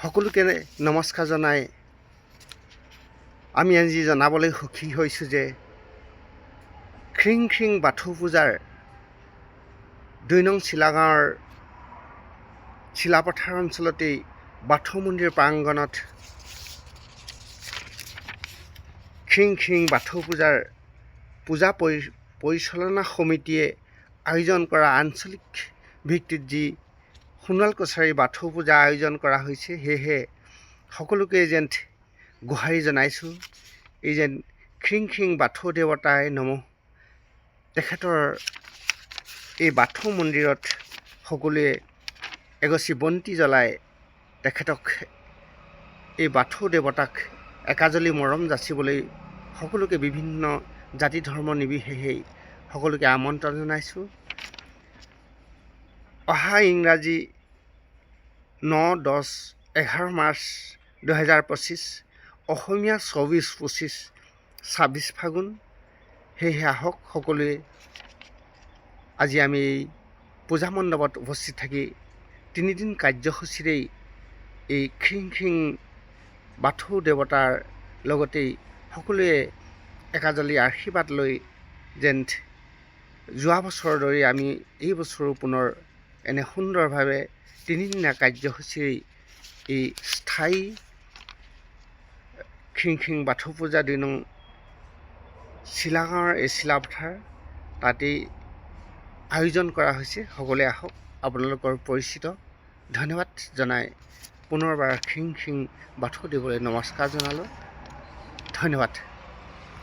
সকলোকে নমস্কাৰ জনাই আমি আজি জনাবলৈ সুখী হৈছোঁ যে খিং খিং বাথৌ পূজাৰ ২ নং চিলাগাঁৱৰ চিলাপথাৰ অঞ্চলতেই বাথৌ মন্দিৰ প্ৰাংগণত খিং খিং বাথৌ পূজাৰ পূজা পৰিচালনা সমিতিয়ে আয়োজন কৰা আঞ্চলিক ভিত্তিত যি সোণোৱাল কছাৰী বাথৌ পূজা আয়োজন কৰা হৈছে। সেয়েহে সকলোকে যেন গোহাৰি জনাইছোঁ, এই যেন খিং খিং বাথৌ দেৱতাই নমঃ। তেখেতৰ এই বাথৌ মন্দিৰত সকলোৱে এগছি বন্তি জ্বলাই তেখেতক এই বাথৌ দেৱতাক একাজলি মৰম যাচিবলৈ সকলোকে বিভিন্ন জাতি ধৰ্ম নিৰ্বিশেষে সকলোকে আমন্ত্ৰণ জনাইছোঁ। অহা ইংৰাজী ৯, ১০, ১১ মাৰ্চ ২০২৫, অসমীয়া ২৪, ২৬ ফাগুন। সেয়েহে আহক সকলোৱে আজি আমি এই পূজা মণ্ডপত উপস্থিত থাকি ৩ দিন কাৰ্যসূচীৰেই এই খিং খিং বাথৌ দেৱতাৰ লগতেই সকলোৱে একাজলি আশীৰ্বাদ লৈ যেন যোৱা বছৰৰ দৰে আমি এই বছৰো পুনৰ এনে সুন্দৰভাৱে ৩ দিনীয়া কাৰ্যসূচীৰে এই স্থায়ী খিং খিং বাথৌ পূজা ২ নং চিলাগাঁৱৰ এই চিলাপথাৰ তাতেই আয়োজন কৰা হৈছে। সকলোৱে আহক, আপোনালোকৰ পৰিচিত। ধন্যবাদ জনাই পুনৰবাৰ খিং খিং বাথৌ দেৱলৈ নমস্কাৰ জনালোঁ। ধন্যবাদ।